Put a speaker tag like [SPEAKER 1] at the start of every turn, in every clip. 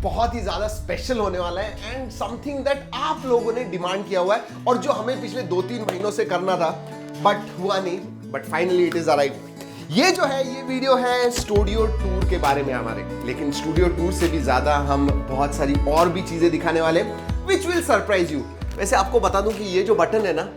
[SPEAKER 1] बहुत ही ज्यादा स्पेशल होने वाला है एंड समथिंग दैट आप लोगों ने डिमांड किया हुआ है और जो हमें पिछले 2-3 महीनों से करना था बट हुआ नहीं, but finally it is arrive. ये जो है ये वीडियो है स्टूडियो टूर के बारे में हमारे, लेकिन स्टूडियो टूर से भी ज्यादा हम बहुत सारी और भी चीजें दिखाने वाले हैं विच विल सरप्राइज यू। वैसे आपको बता दूं कि ये जो बटन है ना,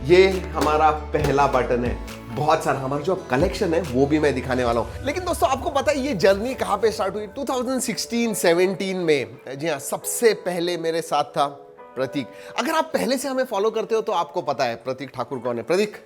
[SPEAKER 1] ये हमारा पहला बटन है। बहुत सारा हमारा जो कलेक्शन है वो भी मैं दिखाने वाला हूँ। लेकिन दोस्तों आपको पता है ये जर्नी कहाँ पे स्टार्ट हुई? 2016-17 में। जी हाँ, सबसे पहले मेरे साथ था प्रतीक। अगर आप पहले से हमें फॉलो करते हो तो आपको पता है प्रतीक ठाकुर कौन है। प्रतीक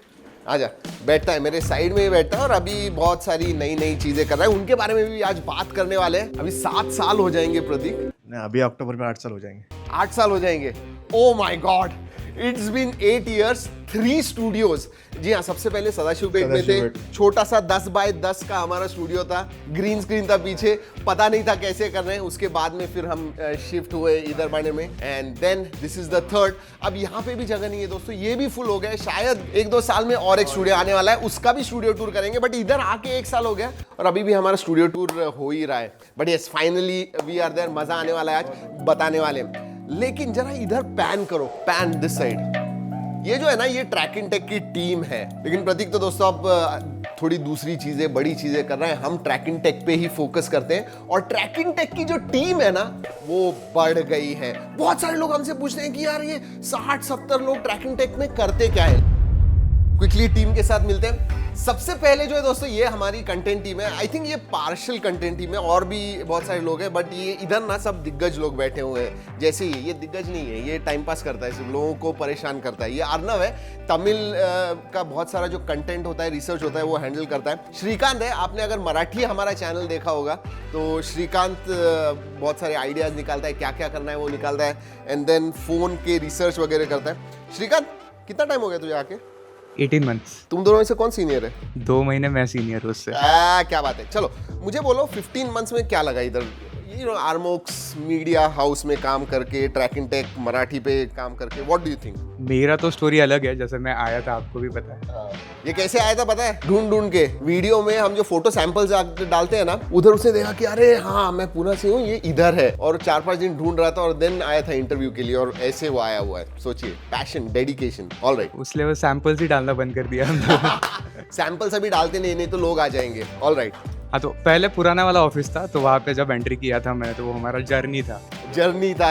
[SPEAKER 1] आजा, बैठता है मेरे साइड में ही बैठता है और अभी बहुत सारी नई नई चीजें कर रहा है, उनके बारे में भी आज बात करने वाले हैं। अभी 7 साल हो जाएंगे प्रतीक।
[SPEAKER 2] अभी अक्टूबर में 8 साल हो जाएंगे।
[SPEAKER 1] 8 साल हो जाएंगे। Oh my god, it's been 8 years, 3 studios. जी हाँ, सबसे पहले सदाशिव पेट में थे, छोटा सा 10 बाय 10 का हमारा स्टूडियो था, ग्रीन स्क्रीन था पीछे, पता नहीं था कैसे कर रहे हैं। उसके बाद में फिर हम शिफ्ट हुए इधर बाने में and then this is the 3rd। अब यहाँ पे भी जगह नहीं है दोस्तों, ये भी फुल हो गया। शायद 1-2 साल में और एक स्टूडियो आने वाला है, उसका भी स्टूडियो टूर करेंगे। बट इधर आके 1 साल हो गया और अभी भी हमारा स्टूडियो टूर हो ही रहा है। But yes, finally we are there. मजा आने वाला है, आज बताने वाले। लेकिन जरा इधर पैन करो, पैन दिस साइड। ये जो है ना, ये ट्रैक एंड टेक की टीम है। लेकिन प्रतीक तो दोस्तों अब थोड़ी दूसरी चीजें, बड़ी चीजें कर रहे हैं। हम ट्रैक एंड टेक पे ही फोकस करते हैं और ट्रैक एंड टेक की जो टीम है ना, वो बढ़ गई है। बहुत सारे लोग हमसे पूछते हैं कि यार ये 60-70 लोग ट्रैक एंड टेक में करते क्या है। क्विकली टीम के साथ मिलते हैं। सबसे पहले जो है दोस्तों, ये हमारी कंटेंट टीम है। आई थिंक ये पार्शियल कंटेंट टीम है, और भी बहुत सारे लोग हैं, बट ये इधर ना सब दिग्गज लोग बैठे हुए हैं। जैसे ये दिग्गज नहीं है, ये टाइम पास करता है, सिर्फ लोगों को परेशान करता है। ये अर्नव है, तमिल का बहुत सारा जो कंटेंट होता है, रिसर्च होता है, वो हैंडल करता है। श्रीकांत है, आपने अगर मराठी हमारा चैनल देखा होगा तो श्रीकांत बहुत सारे आइडियाज निकालता है, क्या क्या करना है वो निकालता है एंड देन फोन के रिसर्च वगैरह करता है। श्रीकांत, कितना टाइम हो गया तुझे आके?
[SPEAKER 3] 18 months।
[SPEAKER 1] तुम दोनों में से कौन सीनियर है?
[SPEAKER 3] 2 महीने मैं सीनियर हूँ उससे।
[SPEAKER 1] क्या बात है। चलो मुझे बोलो, 15 मंथ्स में क्या लगा इधर? आर्मोक्स मीडिया हाउस में काम करके, ट्रैक एंड टेक मराठी पे काम करके, व्हाट डू यू थिंक?
[SPEAKER 3] मेरा तो स्टोरी अलग है। जैसे मैं आया था, आपको भी पता है।
[SPEAKER 1] ये कैसे आया था पता है? ढूंढ के वीडियो में हम जो फोटो सैंपल्स डालते हैं ना, उधर उसने देखा कि अरे हाँ मैं पूना से हूँ, ये इधर है, और 4-5 दिन ढूंढ रहा था और देन आया था इंटरव्यू के लिए, और ऐसे वो आया हुआ है। सोचिए, पैशन, डेडिकेशन। ऑलराइट,
[SPEAKER 3] उसलिए वो सैंपल्स ही डालना बंद कर दिया हम।
[SPEAKER 1] सैंपल्स अभी डालते नहीं तो लोग आ जाएंगे। ऑलराइट।
[SPEAKER 3] हाँ, तो पहले पुराना वाला ऑफिस था, तो वहाँ पे जब एंट्री किया था मैंने, तो वो हमारा जर्नी था।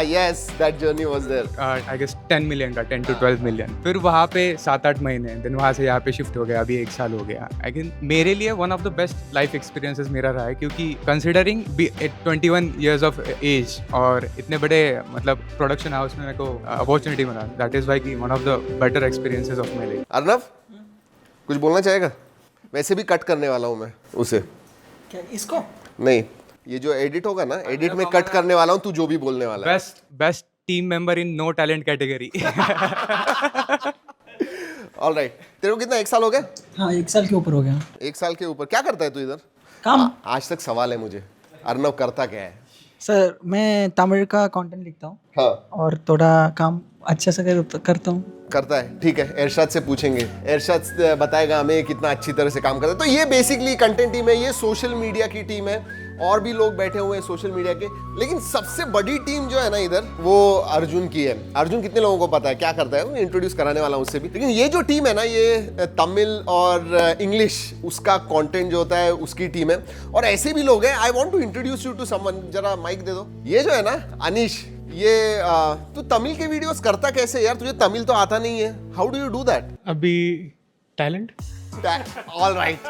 [SPEAKER 1] Yes, that journey was there.
[SPEAKER 3] I guess 10 million का, 10 to 12 मिलियन। फिर वहाँ पे 7-8 महीने, देन वहाँ से यहाँ पे शिफ्ट हो गया, अभी 1 साल हो गया। आई गेस मेरे लिए one of the best life experiences मेरा रहा है, क्योंकि कंसिडरिंग 21 years ऑफ एज और इतने बड़े मतलब प्रोडक्शन हाउस में मेरे को अपॉर्चुनिटी मिला, दैट इज वाई की one of the better experiences of my life.
[SPEAKER 1] Arnav, कुछ बोलना चाहेगा? वैसे भी कट करने वाला हूँ मैं उसे।
[SPEAKER 4] क्या इसको? नहीं,
[SPEAKER 1] ये जो एडिट होगा ना, एडिट में कट करने वाला हूँ, तू जो भी बोलने वाला है।
[SPEAKER 3] Best team member in no talent category.
[SPEAKER 1] Alright. तेरे को कितना, 1 साल हो गया?
[SPEAKER 4] हाँ, 1 साल के ऊपर हो गया।
[SPEAKER 1] 1 साल के ऊपर। क्या करता है तू इधर?
[SPEAKER 4] काम।
[SPEAKER 1] आज तक सवाल है मुझे, अर्नव करता क्या है?
[SPEAKER 4] सर, मैं तमिल का कंटेंट लिखता हूँ।
[SPEAKER 1] हाँ,
[SPEAKER 4] और थोड़ा काम अच्छे से करता हूँ।
[SPEAKER 1] करता है, ठीक है। एरशाद से पूछेंगे, एरशाद बताएगा हमें कितना अच्छी तरह से काम करता है। तो ये बेसिकली कंटेंट टीम है, ये सोशल मीडिया की टीम है, और भी लोग बैठे हुए हैं सोशल मीडिया के। लेकिन सबसे बड़ी टीम जो है ना इधर, वो अर्जुन की है। अर्जुन कितने लोगों को पता है क्या करता है? मैं इंट्रोड्यूस कराने वाला हूँ उससे भी। लेकिन ये जो टीम है ना, ये तमिल और इंग्लिश उसका कंटेंट जो होता है उसकी टीम है, और ऐसे भी लोग हैं। I want to introduce you to someone. जरा माइक दे दो। ये जो है ना अनीश, ये तू तमिल के वीडियोस करता कैसे यार? तुझे तमिल तो आता नहीं है, how do you do that?
[SPEAKER 5] अभी talent.
[SPEAKER 1] Alright,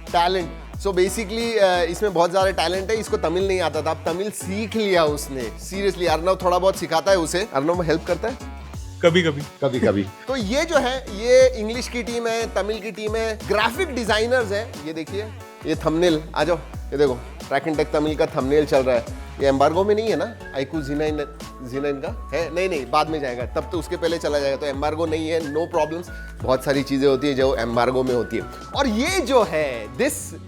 [SPEAKER 1] talent. So basically इसमें बहुत ज़्यादा टैलेंट है। इसको तमिल नहीं आता था, अब तमिल सीख लिया उसने। सीरियसली, अर्नव थोड़ा बहुत सिखाता है उसे। अर्नव हेल्प करता है
[SPEAKER 5] कभी कभी।
[SPEAKER 1] कभी कभी। तो ये जो है, ये इंग्लिश की टीम है, तमिल की टीम है, ग्राफिक डिजाइनर्स है। ये देखिए, ये थंबनेल, आ जाओ, ये देखो, ट्रैक एंड टेक तमिल का थंबनेल चल रहा है। ये एम्बार्गो में नहीं है ना? आईकू जिनाइन का है? नहीं, बाद में जाएगा, तब तो उसके पहले चला जाएगा। तो एम्बार्गो नहीं है, नो प्रॉब्लम्स। बहुत सारी चीज़ें होती है जो एम्बार्गो में होती है। और ये जो है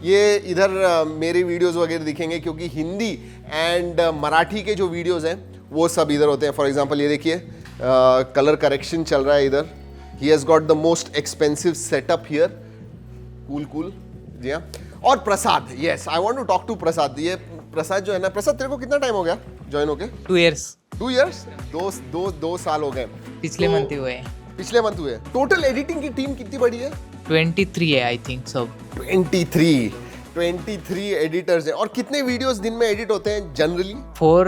[SPEAKER 1] ये इधर मेरे वीडियोस वगैरह दिखेंगे, क्योंकि हिंदी एंड मराठी के जो वीडियोस हैं वो सब इधर होते हैं। फॉर एग्जाम्पल ये देखिए, कलर करेक्शन चल रहा है इधर। He has got the most expensive setup here. Cool. जी हाँ। और Prasad, yes, I want to talk to Prasad. ये प्रसाद जो है ना, प्रसाद तेरे को कितना टाइम हो गया? ज्वाइन होके?
[SPEAKER 6] 2 years
[SPEAKER 1] 2 years? दो साल हो गए।
[SPEAKER 6] पिछले
[SPEAKER 1] तो
[SPEAKER 6] मंथ ही हुए हैं।
[SPEAKER 1] पिछले मंथ हुए। टोटल एडिटिंग की टीम कितनी बड़ी है?
[SPEAKER 6] 23 है आई थिंक सब।
[SPEAKER 1] 23 एडिटर्स हैं। और कितने वीडियोस दिन में एडिट होते हैं जनरली?
[SPEAKER 6] 4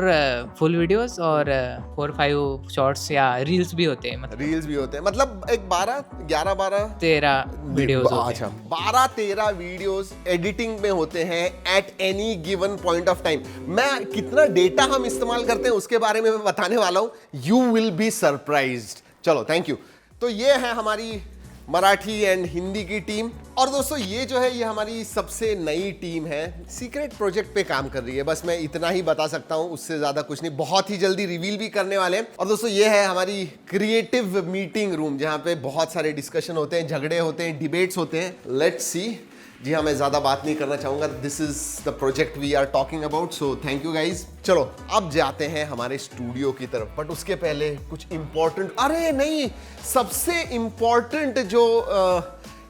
[SPEAKER 6] फुल वीडियोस और 4-5 शॉर्ट्स या रील्स भी होते हैं, मतलब
[SPEAKER 1] रील्स भी होते हैं, मतलब एक 11
[SPEAKER 6] 13 वीडियोस होते हैं।
[SPEAKER 1] अच्छा, 12-13 वीडियोस एडिटिंग में होते हैं at any given point of time. मैं कितना डेटा हम इस्तेमाल करते हैं उसके बारे में मैं बताने वाला हूं। You will be surprised. चलो, थैंक यू। तो ये है हमारी मराठी एंड हिंदी की टीम। और दोस्तों, ये जो है ये हमारी सबसे नई टीम है, सीक्रेट प्रोजेक्ट पे काम कर रही है। बस मैं इतना ही बता सकता हूं, उससे ज्यादा कुछ नहीं। बहुत ही जल्दी रिवील भी करने वाले हैं। और दोस्तों, ये है हमारी क्रिएटिव मीटिंग रूम, जहां पे बहुत सारे डिस्कशन होते हैं, झगड़े होते हैं, डिबेट्स होते हैं। Let's see. जी हाँ, मैं ज्यादा बात नहीं करना चाहूंगा। This is the project we are talking about, so thank you guys. चलो, अब जाते हैं हमारे स्टूडियो की तरफ। बट उसके पहले कुछ इंपॉर्टेंट, अरे नहीं, सबसे इंपॉर्टेंट जो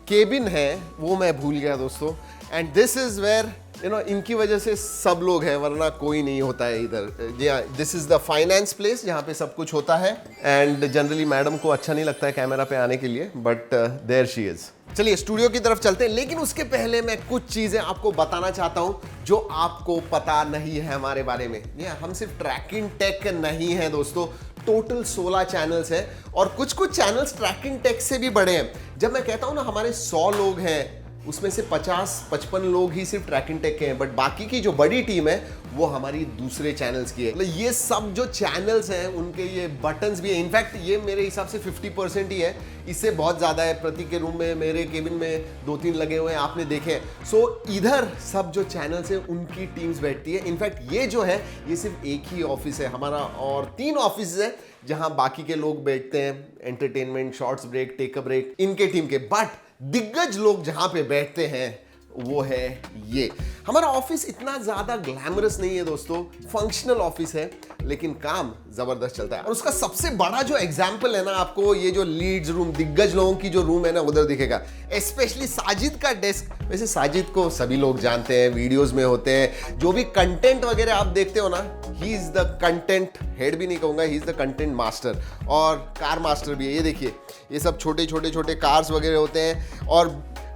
[SPEAKER 1] केबिन है वो मैं भूल गया दोस्तों। एंड दिस इज वेयर इनकी वजह से सब लोग हैं, वरना कोई नहीं होता है इधर। जी हाँ, this is the finance place जहाँ पे सब कुछ होता है। एंड जनरली मैडम को अच्छा नहीं लगता है कैमरा पे आने के लिए, बट देयर शी इज। चलिए स्टूडियो की तरफ चलते हैं, लेकिन उसके पहले मैं कुछ चीजें आपको बताना चाहता हूं जो आपको पता नहीं है हमारे बारे में। हम सिर्फ ट्रैकिंग टेक नहीं है दोस्तों, टोटल 16 चैनल्स हैं और कुछ चैनल्स ट्रैकिंग टेक से भी बड़े हैं। जब मैं कहता हूं ना हमारे 100 लोग हैं, उसमें से 50-55 लोग ही सिर्फ ट्रैकिंग टेक के हैं, बट बाकी की जो बड़ी टीम है वो हमारी दूसरे चैनल्स की है। मतलब ये सब जो चैनल्स हैं उनके ये बटन्स भी है। इनफैक्ट ये मेरे हिसाब से 50% ही है, इससे बहुत ज़्यादा है। प्रतीक के रूम में, मेरे केबिन में 2-3 लगे हुए हैं, आपने देखे हैं। सो इधर सब जो चैनल्स हैं उनकी टीम्स बैठती है। इनफैक्ट ये जो है ये सिर्फ एक ही ऑफिस है हमारा, और 3 ऑफिस है जहाँ बाकी के लोग बैठते हैं, entertainment, shorts break, take a break, इनके टीम के। बट दिग्गज लोग जहां पे बैठते हैं वो है ये। हमारा ऑफिस इतना ज्यादा ग्लैमरस नहीं है दोस्तों, फंक्शनल ऑफिस है, लेकिन काम जबरदस्त चलता है। और उसका सबसे बड़ा जो एग्जाम्पल है ना, आपको ये जो लीड्स रूम, दिग्गज लोगों की जो रूम है ना, उधर दिखेगा। स्पेशली साजिद का डेस्क। वैसे साजिद को सभी लोग जानते हैं, वीडियोस में होते हैं, जो भी कंटेंट वगैरह आप देखते हो ना, he is the content head भी नहीं कहूंगा, he is the content master और कार मास्टर भी है। ये देखिए, ये सब छोटे कार्स वगैरह होते हैं, और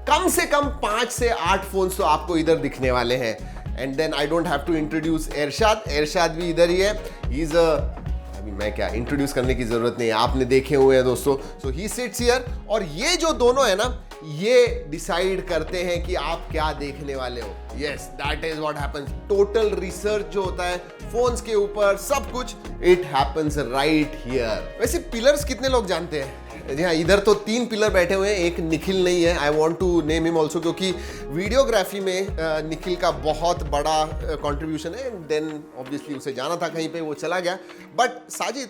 [SPEAKER 1] कम से कम 5 से 8 फोन्स तो आपको इधर दिखने वाले हैं। And then I don't have to introduce Irshad भी इधर ही है। ही इज अभी मैं क्या इंट्रोड्यूस करने की जरूरत नहीं है, आपने देखे हुए हैं दोस्तों। सो ही सिट्स हियर, और ये जो दोनों है ना, ये डिसाइड करते हैं कि आप क्या देखने वाले हो। Yes, that is what happens. Total research जो होता है फोन्स के ऊपर, सब कुछ, इट हैपेंस राइट हियर। वैसे पिलर्स कितने लोग जानते हैं? जी हाँ, इधर तो 3 पिलर बैठे हुए हैं, एक निखिल नहीं है। I want to name him also, क्योंकि वीडियोग्राफी में निखिल का बहुत बड़ा कंट्रीब्यूशन है। देन ऑब्वियसली उसे जाना था कहीं पे, वो चला गया। बट साजिद,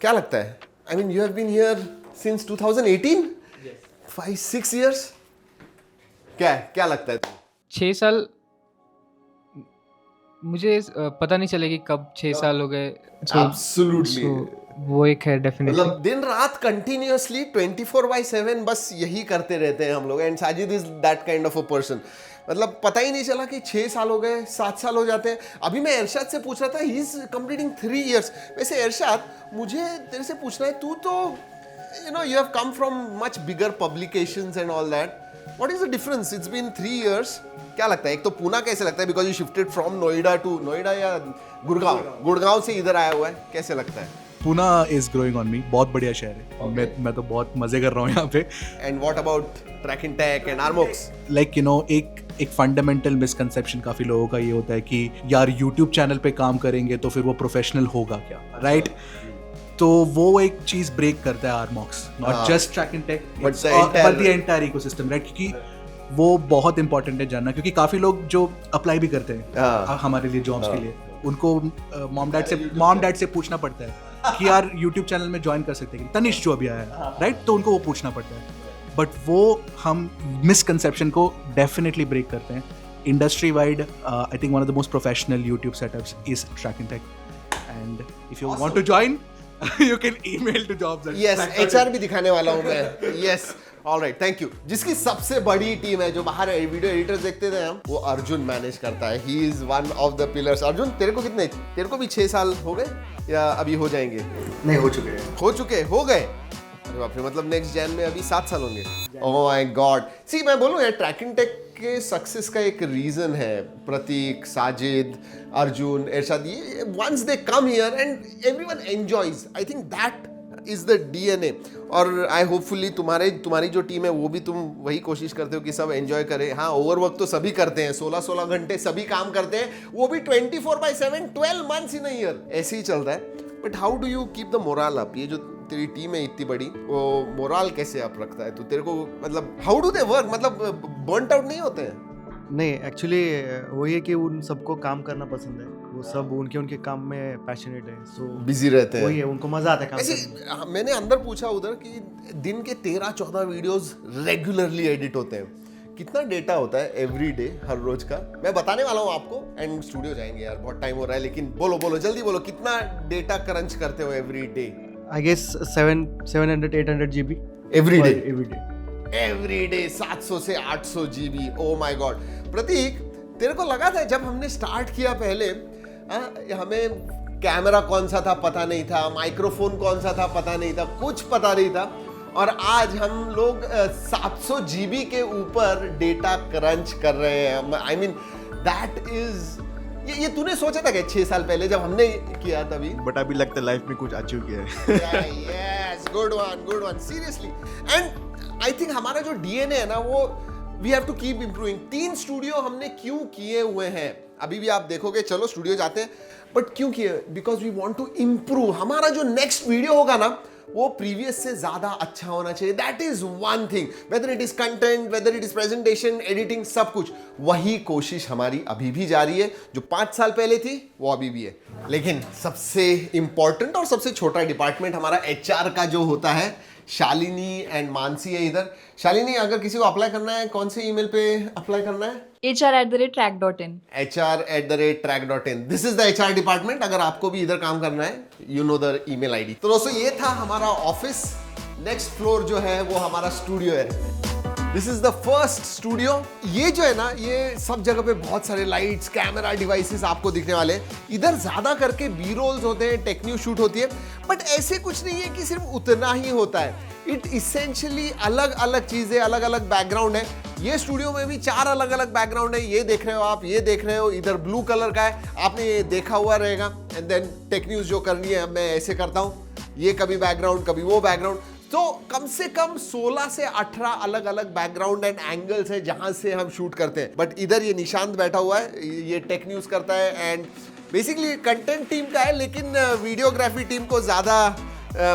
[SPEAKER 1] क्या लगता है? I mean you have been here since 2018, 5-6 years। क्या लगता है?
[SPEAKER 7] 6 साल मुझे पता नहीं चलेगी कब 6 साल हो गए।
[SPEAKER 1] Absolutely।
[SPEAKER 7] वो एक है डेफिनेटली।
[SPEAKER 1] मतलब दिन रात कंटिन्यूअसली 24/7 बस यही करते रहते हैं हम लोग। And Sajid is that kind of a person. मतलब पता ही नहीं चला कि 6 साल हो गए, 7 साल हो जाते हैं। अभी मैं एरशाद से पूछ रहा था, ही इज कंप्लीटिंग 3 years। वैसे एरशाद, मुझे तेरे से पूछना है, तू तो you have come from much bigger publications and all that. What is the difference? It's been 3 years. क्या लगता है? एक तो पूना कैसे लगता है, because you shifted from Noida to, Noida या गुड़गांव से इधर आया हुआ है, कैसे लगता है?
[SPEAKER 2] Poona is growing on me. बहुत बढ़िया शहर है। मैं तो बहुत मजे कर रहा हूँ यहाँ पे।
[SPEAKER 1] And what about tracking take and Armox?
[SPEAKER 2] Like एक फंडामेंटल मिसकंसेप्शन काफी लोगों का ये होता है कि यार यूट्यूब चैनल पे काम करेंगे तो फिर वो प्रोफेशनल होगा क्या, राइट? तो वो एक चीज ब्रेक करता है Armox, not just tracking tech but the entire ecosystem, right? क्योंकि वो बहुत इंपॉर्टेंट है जानना, क्योंकि काफी लोग जो अप्लाई भी करते हैं हमारे लिए जॉब्स के लिए, उनको मॉम डैड से पूछना पड़ता है कि यार यूट्यूब चैनल में ज्वाइन कर सकते हैं, तनिष्क जो अभी आया है, राइट? तो उनको वो पूछना पड़ता है। बट वो हम मिसकंसेप्शन को डेफिनेटली ब्रेक करते हैं। Industry wide I think one of the most professional YouTube setups is Trakin take, and if you want to join you can email to jobs at
[SPEAKER 1] yes, HR भी दिखाने वाला हूँ मैं। yes, alright, thank you. जिसकी सबसे बड़ी team है, जो बाहर वीडियो एडिटर्स देखते थे हम, वो अर्जुन मैनेज करता है। He is one of the pillars. Arjun, तेरे को भी 6 साल हो गए या अभी हो जाएंगे?
[SPEAKER 8] नहीं, हो चुके
[SPEAKER 1] हो गए। अरे बाप रे, मतलब नेक्स्ट जैन में अभी 7 साल होंगे। Oh my God. सी, मैं बोलूं यार, ट्रैकिंग टेक के सक्सेस का एक रीजन है प्रतीक, साजिद, अर्जुन, इरशाद। ये once they come here and everyone enjoys, I think that is the DNA. और आई होपफुली तुम्हारी जो टीम है वो भी तुम वही कोशिश करते हो कि सब एंजॉय करें। हाँ, ओवरवर्क तो सभी करते हैं, 16-16 घंटे सभी काम करते हैं, वो भी 24/7, 12 months इन अ ईयर, ऐसे ही चलता है। But how do you keep the moral up? ये जो तेरी टीम है इतनी बड़ी, वो मोरल कैसे अप रखता है? तो तेरे को मतलब हाउ डू दे वर्क? मतलब बर्नट आउट नहीं होते हैं?
[SPEAKER 8] नहीं, एक्चुअली वही है कि उन सबको काम करना पसंद है। वो सब उनके काम में पैशनेट है, सो
[SPEAKER 1] बिजी रहते हैं।
[SPEAKER 8] वही है, उनको मजा आता है काम
[SPEAKER 1] ऐसे
[SPEAKER 8] करने
[SPEAKER 1] मैंने अंदर पूछा उधर कि दिन के 13-14 वीडियोस रेगुलरली एडिट होते हैं। कितना डेटा होता है एवरी डे, हर रोज का? मैं बताने वाला हूँ आपको, एंड स्टूडियो जाएंगे यार, बहुत टाइम हो रहा है। लेकिन बोलो जल्दी बोलो, कितना डेटा क्रंच करते हो every day?
[SPEAKER 8] I guess 700-800 GB
[SPEAKER 1] every day.
[SPEAKER 8] Every day
[SPEAKER 1] 700 से 800 GB। Oh my god. Prateek, तेरे को लगा था जब हमने स्टार्ट किया पहले, हमें कैमरा कौन सा था पता नहीं था, माइक्रोफोन कौन सा था पता नहीं था, कुछ पता नहीं था, और आज हम लोग 700 GB के ऊपर डेटा क्रंच कर रहे हैं। आई मीन दैट इज, ये तूने सोचा था क्या 6 साल पहले जब हमने किया तभी?
[SPEAKER 8] बट अभी लगता है लाइफ में कुछ अचीव किया है।
[SPEAKER 1] Yes, good one, seriously. And I think हमारा जो डीएनए है ना, वो we have to keep improving. 3 studio हमने क्यों किए हुए हैं? अभी भी आप देखोगे, चलो स्टूडियो जाते हैं, बट क्यों किए? Because we want to improve. हमारा जो नेक्स्ट वीडियो होगा ना, वो प्रीवियस से ज्यादा अच्छा होना चाहिए। That is one thing, whether it is content, whether it is presentation, editing, सब कुछ। वही कोशिश हमारी अभी भी जारी है, जो 5 साल पहले थी वो अभी भी है। लेकिन सबसे इंपॉर्टेंट और सबसे छोटा डिपार्टमेंट हमारा एचआर का जो होता है, शालिनी एंड मानसी है इधर। शालिनी, अगर किसी को अप्लाई करना है, कौन से ईमेल पे अप्लाई करना है?
[SPEAKER 9] HR@track.in।
[SPEAKER 1] HR@track.in। This is the HR department. अगर आपको भी इधर काम करना है, you know the email ID. तो दोस्तों, ये था हमारा ऑफिस। नेक्स्ट फ्लोर जो है वो हमारा स्टूडियो है। This is the first studio. ये जो है ना, ये सब जगह पे बहुत सारे लाइट्स, कैमरा, डिवाइसेस आपको दिखने वाले हैं। इधर ज्यादा करके बी रोल्स होते हैं, टेक न्यूज शूट होती है, बट ऐसे कुछ नहीं है कि सिर्फ उतना ही होता है। इट इसेंशियली अलग अलग चीजें, अलग अलग बैकग्राउंड है। ये स्टूडियो में भी 4 अलग अलग बैकग्राउंड है। ये देख रहे हो आप, ये देख रहे हो, इधर ब्लू कलर का है, आपने ये देखा हुआ रहेगा। एंड देन टेक न्यूज जो करनी है, मैं ऐसे करता हूँ, ये कभी बैकग्राउंड, कभी वो बैकग्राउंड। तो कम से कम 16 से 18 अलग अलग बैकग्राउंड एंड एंगल्स है जहां से हम शूट करते हैं। बट इधर ये निशांत बैठा हुआ है, ये टेक न्यूज करता है एंड बेसिकली कंटेंट टीम का है, लेकिन वीडियोग्राफी टीम को ज्यादा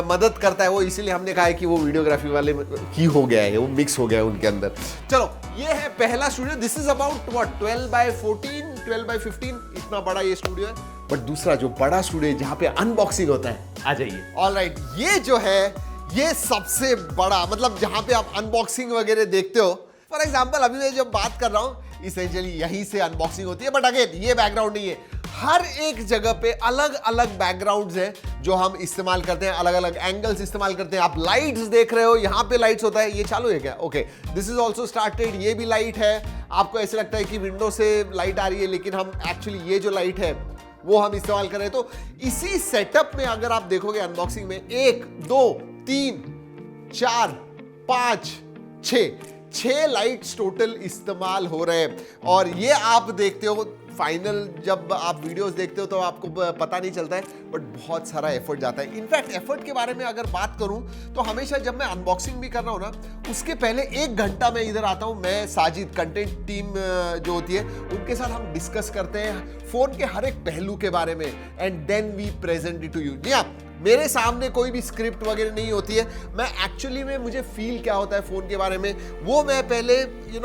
[SPEAKER 1] मदद करता है वो, इसीलिए हमने कहा है कि वो वीडियोग्राफी वाले ही हो गया है, वो मिक्स हो गया है उनके अंदर। चलो, ये है पहला studio. This is about what 12/14, 12/15, इतना बड़ा ये स्टूडियो है। बट दूसरा जो बड़ा स्टूडियो है जहां पे अनबॉक्सिंग होता है, आ जाइए। ऑलराइट, ये जो है, ये सबसे बड़ा, मतलब जहां पे आप अनबॉक्सिंग वगैरह देखते हो। फॉर एग्जाम्पल, अभी मैं जब बात कर रहा हूं, इसेंशियली यहीं से अनबॉक्सिंग होती है। बट अगेन, ये बैकग्राउंड नहीं है, हर एक जगह पे अलग अलग बैकग्राउंड्स हैं जो हम इस्तेमाल करते हैं, अलग अलग एंगल्स इस्तेमाल करते हैं। आप लाइट्स देख रहे हो, यहाँ पे लाइट्स होता है। ये चालू है क्या? Okay, this is also started. ये भी लाइट है। आपको ऐसे लगता है कि विंडो से लाइट आ रही है, लेकिन हम एक्चुअली ये जो लाइट है वो हम इस्तेमाल कर रहे हैं। तो इसी सेटअप में अगर आप देखोगे अनबॉक्सिंग में, 1 2 3 4 5 6 लाइट्स टोटल इस्तेमाल हो रहे हैं। और ये आप देखते हो, फाइनल जब आप वीडियोस देखते हो तो आपको पता नहीं चलता है, बट बहुत सारा एफर्ट जाता है। इनफैक्ट एफर्ट के बारे में अगर बात करूं तो हमेशा जब मैं अनबॉक्सिंग भी कर रहा हूं ना, उसके पहले 1 घंटा मैं इधर आता हूं, मैं, साजिद, कंटेंट टीम जो होती है, उनके साथ हम डिस्कस करते हैं फोन के हर एक पहलू के बारे में, and then we present it to you. जी हाँ, मेरे सामने कोई भी स्क्रिप्ट वगैरह नहीं होती है। मैं एक्चुअली में, मुझे फील क्या होता है फोन के बारे में, वो मैं पहले,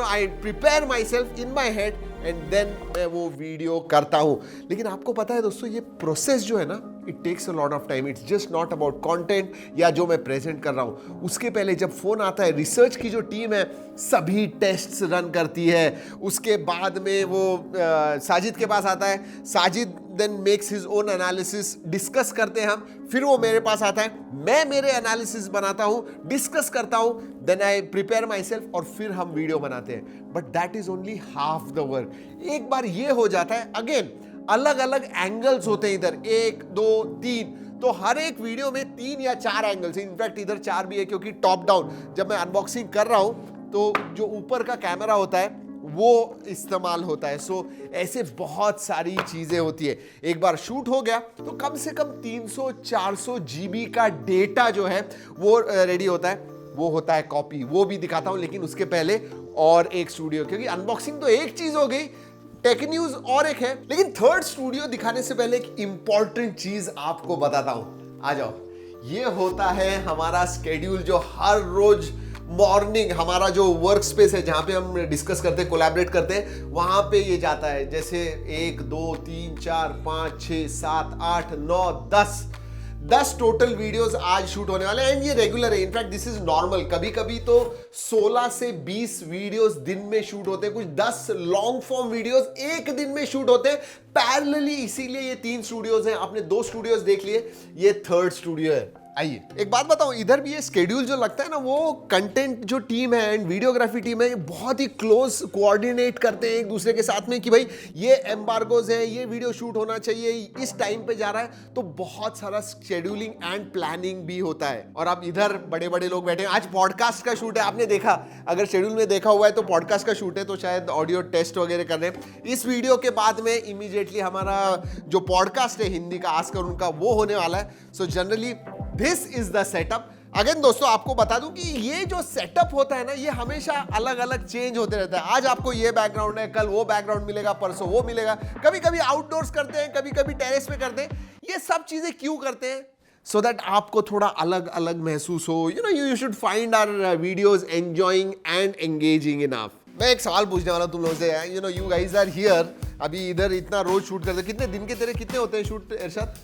[SPEAKER 1] I prepare myself in my head, and then मैं वो वीडियो करता हूँ। लेकिन आपको पता है दोस्तों, ये प्रोसेस जो है ना, it takes a lot of time. It's just not about content या जो मैं प्रेजेंट कर रहा हूँ। उसके पहले जब फोन आता है, रिसर्च की जो टीम है सभी टेस्ट्स रन करती है। उसके बाद में वो साजिद के पास आता है, Sajid then makes his own analysis, discuss करते हैं हम, फिर वो मेरे पास आता है, मैं मेरे एनालिसिस बनाता हूँ, डिस्कस करता हूँ, then I prepare myself और फिर हम वीडियो बनाते हैं। But that is only half the work. एक बार ये हो जाता है, अगेन अलग अलग एंगल्स होते हैं इधर, 1 2 3, तो हर एक वीडियो में 3 या 4 एंगल्स, इनफैक्ट इधर 4 भी है क्योंकि टॉप डाउन जब मैं अनबॉक्सिंग कर रहा हूं तो जो ऊपर का कैमरा होता है वो इस्तेमाल होता है। सो ऐसे बहुत सारी चीजें होती है। एक बार शूट हो गया तो कम से कम 300-400 GB का डेटा जो है वो रेडी होता है। वो होता है कॉपी, वो भी दिखाता हूं, लेकिन उसके पहले और एक स्टूडियो, क्योंकि अनबॉक्सिंग तो एक चीज हो गई, टेक न्यूज और एक है, लेकिन थर्ड स्टूडियो दिखाने से पहले एक इंपॉर्टेंट चीज आपको बताता हूं। आ जाओ, ये होता है हमारा स्केड्यूल जो हर रोज मॉर्निंग हमारा जो वर्क स्पेस है जहां पे हम डिस्कस करते हैं, कोलैबोरेट करते हैं, वहां पे ये जाता है। जैसे 1 2 3 4 5 6 7 8 9 10 टोटल वीडियोस आज शूट होने वाले हैं। एंड ये रेगुलर है, इनफैक्ट दिस इज नॉर्मल। कभी कभी तो 16 से 20 वीडियोस दिन में शूट होते हैं, कुछ 10 लॉन्ग फॉर्म वीडियोस एक दिन में शूट होते हैं पैरेलली। इसीलिए ये 3 स्टूडियोज हैं। आपने 2 स्टूडियोज देख लिए, ये थर्ड स्टूडियो है। आइए एक बात बताऊं, इधर भी ये स्केड्यूल जो लगता है ना, वो कंटेंट जो टीम है एंड वीडियोग्राफी टीम है बहुत ही क्लोज कोऑर्डिनेट करते हैं एक दूसरे के साथ में कि भाई ये एम्बार्गोज है, ये वीडियो शूट होना चाहिए, इस टाइम पे जा रहा है। तो बहुत सारा शेड्यूलिंग एंड प्लानिंग भी होता है। और अब इधर बड़े बड़े लोग बैठे हैं। आज पॉडकास्ट का शूट है, आपने देखा, अगर शेड्यूल में देखा हुआ है तो पॉडकास्ट का शूट है, तो शायद ऑडियो टेस्ट वगैरह कर रहे हैं। इस वीडियो के बाद में इमीडिएटली हमारा जो पॉडकास्ट है हिंदी का आस्कर उनका, वो होने वाला है। So generally this is the setup. Again दोस्तों आपको बता दूं कि ये जो सेटअप होता है ना, ये हमेशा अलग अलग चेंज होते रहता है। आज आपको ये बैकग्राउंड है, कल वो बैकग्राउंड मिलेगा, परसों वो मिलेगा। कभी कभी आउटडोर्स करते हैं, कभी कभी टेरेस पे करते हैं। ये सब चीजें क्यों करते हैं? सो दैट आपको थोड़ा अलग अलग महसूस हो। You should find our videos enjoying and engaging enough. मैं एक सवाल पूछने वाला हूं तुम लोगों से। यू गाइज आर हियर, अभी इधर इतना रोज शूट करते, कितने दिन के तेरे कितने होते हैं शूट इरशाद?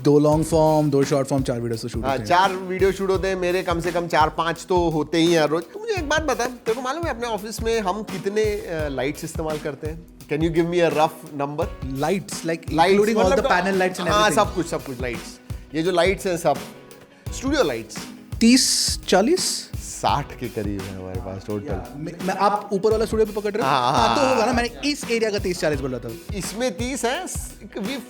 [SPEAKER 2] 2 long form, 2 short form, 4 video तो शूट होते हैं।
[SPEAKER 1] 4 वीडियो शूट होते हैं, मेरे कम से कम 4-5 तो होते ही हैं रोज। तो मुझे एक बात बता, तेरे को मालूम है अपने ऑफिस में हम कितने लाइट्स इस्तेमाल करते हैं? Can you give me a rough number?
[SPEAKER 2] Lights like including all the panel lights and
[SPEAKER 1] हाँ,
[SPEAKER 2] एवरीथिंग।
[SPEAKER 1] सब कुछ लाइट्स। ये जो लाइट्स हैं सब स्टूडियो लाइट्स
[SPEAKER 2] 30-40
[SPEAKER 1] 60 के करीब है हमारे पास टोटल।
[SPEAKER 2] मैं आप ऊपर वाला स्टूडियो पे पकड़ रहे हो?
[SPEAKER 1] हाँ,
[SPEAKER 2] तो होगा ना, मैंने इस एरिया का 30-40 बोला था।
[SPEAKER 1] इसमें 30 है,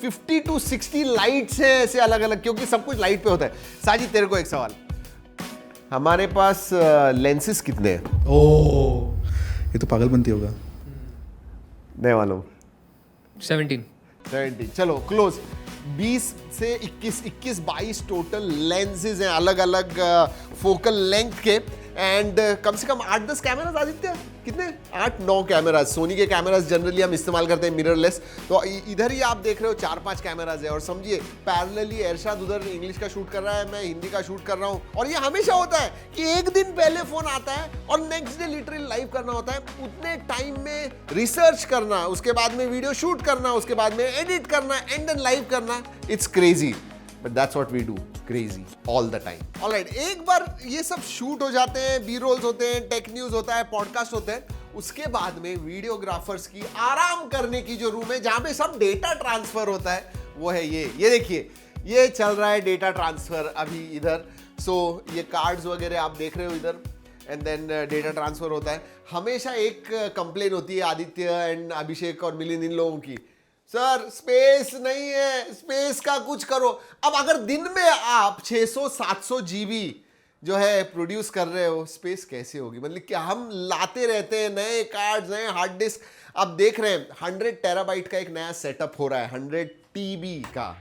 [SPEAKER 1] 50 to 60 लाइट्स हैं ऐसे अलग अलग, क्योंकि सब कुछ लाइट पे होता है। साजिद तेरे को एक सवाल, हमारे पास लेंसेस कितने हैं?
[SPEAKER 2] ये तो पागलपंती होगा।
[SPEAKER 1] नहीं मालूम।
[SPEAKER 7] 17।
[SPEAKER 1] चलो क्लोज। 20 से 21-22 टोटल लेंसेज हैं अलग अलग फोकल लेंथ के। एंड कम से कम 8-10 कैमराज। आदित्य कितने? 8-9 कैमराज। सोनी के कैमराज जनरली हम इस्तेमाल करते हैं मिररलेस। तो इधर ही आप देख रहे हो 4-5 कैमराज है। और समझिए पैरेलली इरशाद उधर इंग्लिश का शूट कर रहा है, मैं हिंदी का शूट कर रहा हूँ। और ये हमेशा होता है कि एक दिन पहले फोन आता है और नेक्स्ट डे लिटरली लाइव करना होता है। उतने टाइम में रिसर्च करना, उसके बाद में वीडियो शूट करना, उसके बाद में एडिट करना एंड देन लाइव करना, it's crazy. But that's what we do, crazy all the time. Alright, एक बार ये सब शूट हो जाते हैं, बी रोल्स होते हैं, टेक न्यूज होता है, पॉडकास्ट होते हैं, उसके बाद में वीडियोग्राफर्स की आराम करने की जो रूम है जहां पे सब डेटा ट्रांसफर होता है, वो है ये देखिए, ये चल रहा है डेटा ट्रांसफर अभी इधर। सो ये कार्ड्स वगैरह आप देख रहे हो इधर, एंड देन डेटा ट्रांसफर होता है। हमेशा एक कंप्लेन होती है आदित्य एंड अभिषेक और मिलिंद इन लोगों की, सर स्पेस नहीं है, स्पेस का कुछ करो। अब अगर दिन में आप 600-700 GB जो है प्रोड्यूस कर रहे हो, स्पेस कैसे होगी? मतलब क्या हम लाते रहते हैं नए कार्ड्स, नए हार्ड डिस्क। अब देख रहे हैं 100 टेराबाइट का एक नया सेटअप हो रहा है, 100 TB का,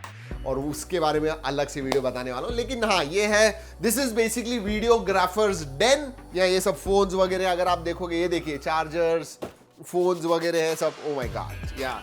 [SPEAKER 1] और उसके बारे में अलग से वीडियो बताने वाला हूं। लेकिन हाँ, ये है, this is basically videographers den. या ये सब फोन्स वगैरह अगर आप देखोगे, ये देखिए चार्जर्स, फोन्स वगैरह है सब। ओ माय गॉड, या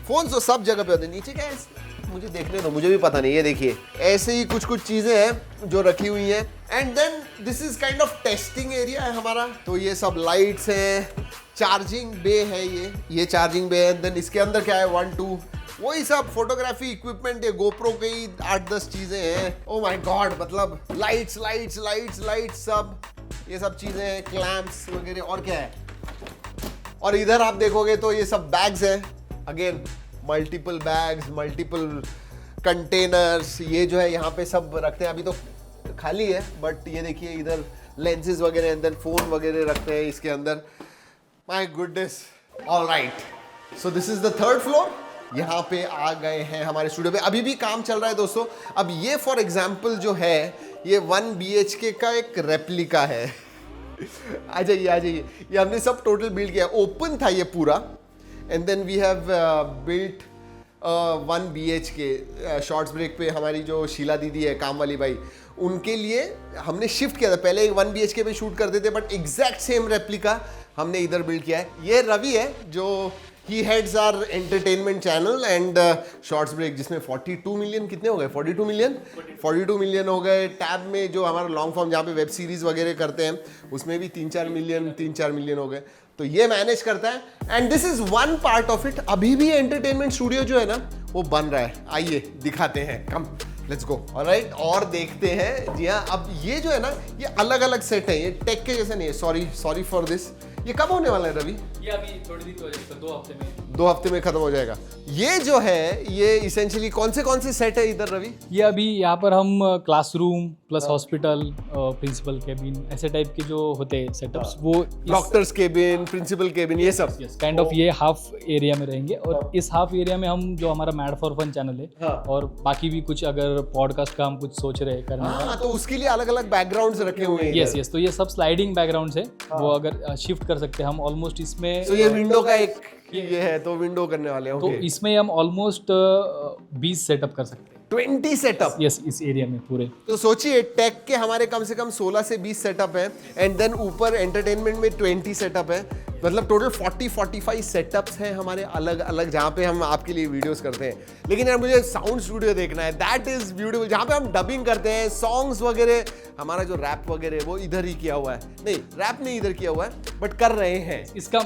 [SPEAKER 1] फोन तो सब जगह पे होते हैं। नीचे क्या है मुझे देखने दो, मुझे भी पता नहीं। ये देखिए ऐसे ही कुछ चीजें हैं जो रखी हुई हैं। And then this is kind of testing area है हमारा। तो ये सब लाइट्स हैं, चार्जिंग बे है, ये चार्जिंग बे है। देन इसके अंदर क्या है, 1 2 वही सब फोटोग्राफी इक्विपमेंट है, गोप्रो के ही 8-10 चीजें हैं। ओ माय गॉड, मतलब लाइट्स सब ये सब चीजें हैं, क्लैंप्स वगैरह, और क्या है। और इधर आप देखोगे तो ये सब बैग्स हैं, again multiple bags, multiple containers, ये जो है यहाँ पे सब रखते हैं। अभी तो खाली है, बट ये देखिए इधर लेंसेज वगैरह हैं, देन फोन वगैरह रखते हैं इसके अंदर। My goodness. Alright, so this is the 3rd floor. यहाँ पे आ गए हैं हमारे स्टूडियो पे, अभी भी काम चल रहा है दोस्तों। अब ये फॉर एग्जाम्पल जो है, ये 1 BHK का एक रेप्लिका है। आ जाइए, ये हमने सब टोटल बिल्ड किया, ओपन था ये पूरा, and then we have built 1 BHK। Shorts break पे हमारी जो शीला दीदी है, काम वाली भाई, उनके लिए हमने शिफ्ट किया था। पहले 1 BHK पे शूट करते थे, बट एग्जैक्ट सेम रेप्लिका हमने इधर बिल्ड किया है। ये रवि है जो he heads our entertainment channel and shorts break, जिसमें 42 मिलियन, कितने हो गए, 42 मिलियन हो गए। टैब में जो हमारा लॉन्ग फॉर्म, जहाँ पे वेब सीरीज वगैरह करते हैं, उसमें भी 3-4 मिलियन हो गए। तो ये मैनेज करता है, and this is one part of it. अभी भी एंटरटेनमेंट स्टूडियो जो है ना, वो बन रहा है। आइए दिखाते हैं, कम लेट्स गो। ऑलराइट, और देखते हैं। जी हाँ, अब ये जो है ना, ये अलग अलग सेट है, ये टेक के जैसे नहीं है। Sorry for this. ये कब होने वाला है रवि?
[SPEAKER 7] ये अभी थोड़ी दिन हो जाएगा, 2 हफ्ते में।
[SPEAKER 1] 2 हफ्ते में खत्म हो जाएगा। ये जो है, ये इसेंशियली कौन से सेट है इधर रवि?
[SPEAKER 5] ये अभी यहाँ पर हम classroom plus hospital, principal cabin, ऐसे टाइप के जो होते हैं सेटअप्स, वो
[SPEAKER 1] डॉक्टर्स केबिन, प्रिंसिपल केबिन, ये सब
[SPEAKER 5] काइंड ऑफ ये हाफ एरिया में रहेंगे। और इस हाफ एरिया में हम जो हमारा मैड फॉर फन चैनल है, और बाकी भी कुछ अगर पॉडकास्ट का हम कुछ सोच रहे हैं करने का,
[SPEAKER 1] तो उसके लिए अलग अलग बैकग्राउंड्स रखे हुए हैं।
[SPEAKER 5] यस, तो ये सब स्लाइडिंग बैकग्राउंड है, वो अगर शिफ्ट कर सकते हैं हम ऑलमोस्ट इसमें।
[SPEAKER 1] तो ये विंडो का एक ये है, तो विंडो करने वाले हैं।
[SPEAKER 5] तो इसमें हम ऑलमोस्ट 20 सेटअप कर सकते हैं।
[SPEAKER 1] 20 सेटअप?
[SPEAKER 5] यस, इस एरिया में पूरे।
[SPEAKER 1] तो सोचिए, टेक के हमारे कम से कम 16 से 20 सेटअप है, एंड देन ऊपर एंटरटेनमेंट में 20 सेटअप है। मतलब टोटल 40-45 सेटअप्स हैं हमारे अलग अलग, जहाँ पे हम आपके लिए वीडियोस करते हैं। लेकिन यार मुझे साउंड स्टूडियो देखना है, दैट इज ब्यूटीफुल, जहाँ पे हम डबिंग करते हैं, सॉन्ग्स वगैरह। हमारा जो रैप वगैरह है वो इधर ही किया हुआ है, नहीं रैप नहीं इधर किया हुआ है, बट कर रहे हैं।
[SPEAKER 5] इसका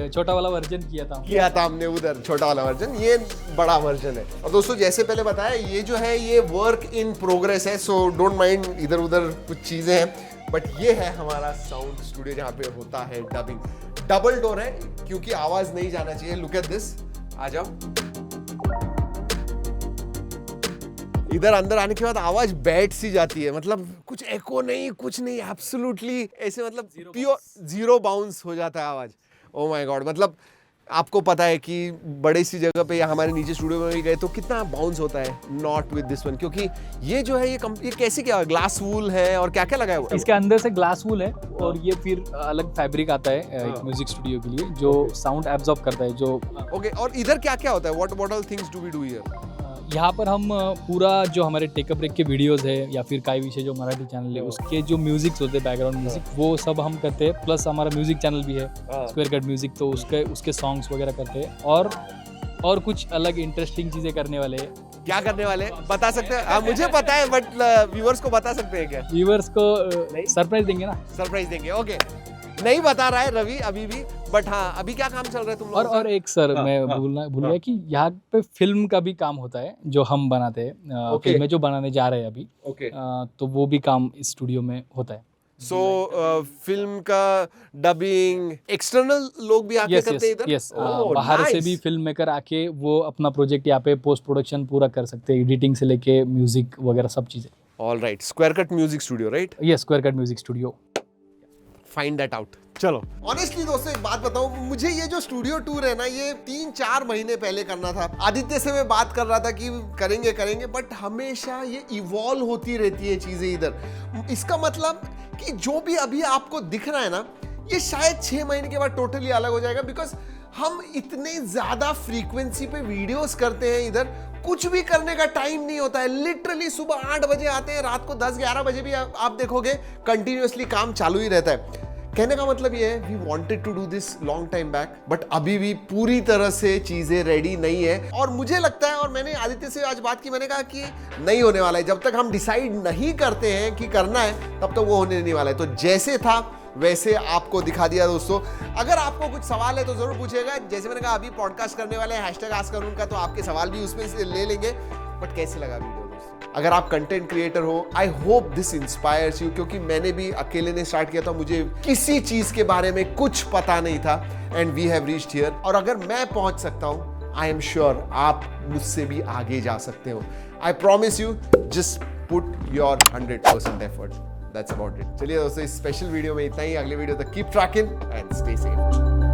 [SPEAKER 5] छोटा वाला वर्जन किया था
[SPEAKER 1] हमने उधर, छोटा वाला वर्जन, ये बड़ा वर्जन है। और दोस्तों जैसे पहले बताया, ये जो है ये वर्क इन प्रोग्रेस है, सो डोंट माइंड इधर उधर कुछ चीजें हैं। बट ये है हमारा साउंड स्टूडियो, जहाँ पे होता है डबिंग। डबल डोर है क्योंकि आवाज नहीं जाना चाहिए। लुक एट दिस, आ जाओ। इधर अंदर आने के बाद आवाज बैठ सी जाती है, मतलब कुछ एको नहीं, कुछ नहीं, एब्सोल्युटली ऐसे, मतलब प्योर जीरो बाउंस हो जाता है आवाज। ओ माय गॉड, मतलब आपको पता है कि बड़े सी जगह पे या हमारे नीचे स्टूडियो में भी गए तो कितना बाउंस होता है, नॉट विद दिस वन, क्योंकि ये जो है ये कैसे क्या ग्लास वूल है और क्या क्या लगाया हुआ है?
[SPEAKER 5] इसके अंदर से ग्लास वूल है, और ये फिर अलग फैब्रिक आता है एक म्यूजिक स्टूडियो के लिए, जो साउंड एब्जॉर्ब करता है। जो
[SPEAKER 1] ओके, और इधर क्या क्या होता है? What all things do we do here?
[SPEAKER 5] यहाँ पर हम पूरा जो हमारे टेकअप ब्रेक के वीडियोस है, या फिर काय विषय जो मराठी चैनल है, उसके जो म्यूजिक्स होते हैं, बैकग्राउंड म्यूजिक, वो सब हम करते हैं। प्लस हमारा म्यूजिक चैनल भी है, स्क्वायर कट म्यूजिक, तो उसके सॉन्ग्स वगैरह करते हैं। और कुछ अलग इंटरेस्टिंग चीज़ें करने वाले हैं।
[SPEAKER 1] क्या करने वाले बता सकते हैं? मुझे पता है, बट व्यूअर्स को बता सकते हैं क्या?
[SPEAKER 5] व्यूअर्स को सरप्राइज देंगे ना।
[SPEAKER 1] सरप्राइज देंगे, ओके। नहीं बता रहा है रवि अभी भी, बट हाँ, अभी क्या काम चल रहा है तुम लोगों का?
[SPEAKER 5] और एक सर, मैं भूल गया कि यहाँ पे फिल्म का भी काम होता है, जो हम बनाते हैं। फिल्में जो बनाने जा रहे हैं अभी, तो वो भी काम इस स्टूडियो में होता है।
[SPEAKER 1] सो फिल्म का डबिंग एक्सटर्नल लोग भी आके करते हैं इधर?
[SPEAKER 5] यस, बाहर से भी फिल्म मेकर आके वो अपना प्रोजेक्ट यहाँ पे पोस्ट प्रोडक्शन पूरा कर सकते हैं, एडिटिंग से लेके म्यूजिक वगैरह सब चीजें।
[SPEAKER 1] Alright, square cut music studio, right?
[SPEAKER 5] Yes, square cut music studio.
[SPEAKER 1] Find that out. चलो, ऑनेस्टली दोस्तों एक बात बताऊं, मुझे ये जो स्टूडियो टूर है ना, ये 3-4 महीने पहले करना था। आदित्य से मैं बात कर रहा था कि करेंगे, बट हमेशा ये इवॉल्व होती रहती है चीजें इधर। इसका मतलब कि जो भी अभी आपको दिख रहा है ना, ये शायद 6 महीने के बाद टोटली अलग हो जाएगा, बिकॉज हम इतने ज्यादा फ्रीक्वेंसी पे वीडियोस करते हैं इधर, कुछ भी करने का टाइम नहीं होता है। लिटरली सुबह 8 बजे आते हैं, रात को 10-11 बजे भी आप देखोगे कंटिन्यूअसली काम चालू ही रहता है। कहने का मतलब ये है, we wanted to do this long time back, but अभी भी पूरी तरह से चीजें रेडी नहीं है। और मुझे लगता है, और मैंने आदित्य से आज बात की, मैंने कहा कि नहीं होने वाला है, जब तक हम डिसाइड नहीं करते हैं कि करना है, तब तक वो होने नहीं वाला है। तो जैसे था वैसे आपको दिखा दिया दोस्तों। अगर आपको कुछ सवाल है तो जरूर पूछिएगा। जैसे मैंने कहा अभी पॉडकास्ट करने वाले हैं #AskAruण का, तो आपके सवाल भी उसमें से ले लेंगे। बट कैसे लगा वीडियो दोस्तों? अगर आप कंटेंट क्रिएटर हो, I hope this inspires you, क्योंकि मैंने भी अकेले ने स्टार्ट किया था, मुझे किसी चीज के बारे में कुछ पता नहीं था and we have reached here. और अगर मैं पहुंच सकता हूं, आई एम श्योर आप मुझसे भी आगे जा सकते हो। I promise you, just put your 100% effort. That's about it. चलिए दोस्तों, इस स्पेशल वीडियो में इतना ही। अगले वीडियो तक keep trekking and stay safe.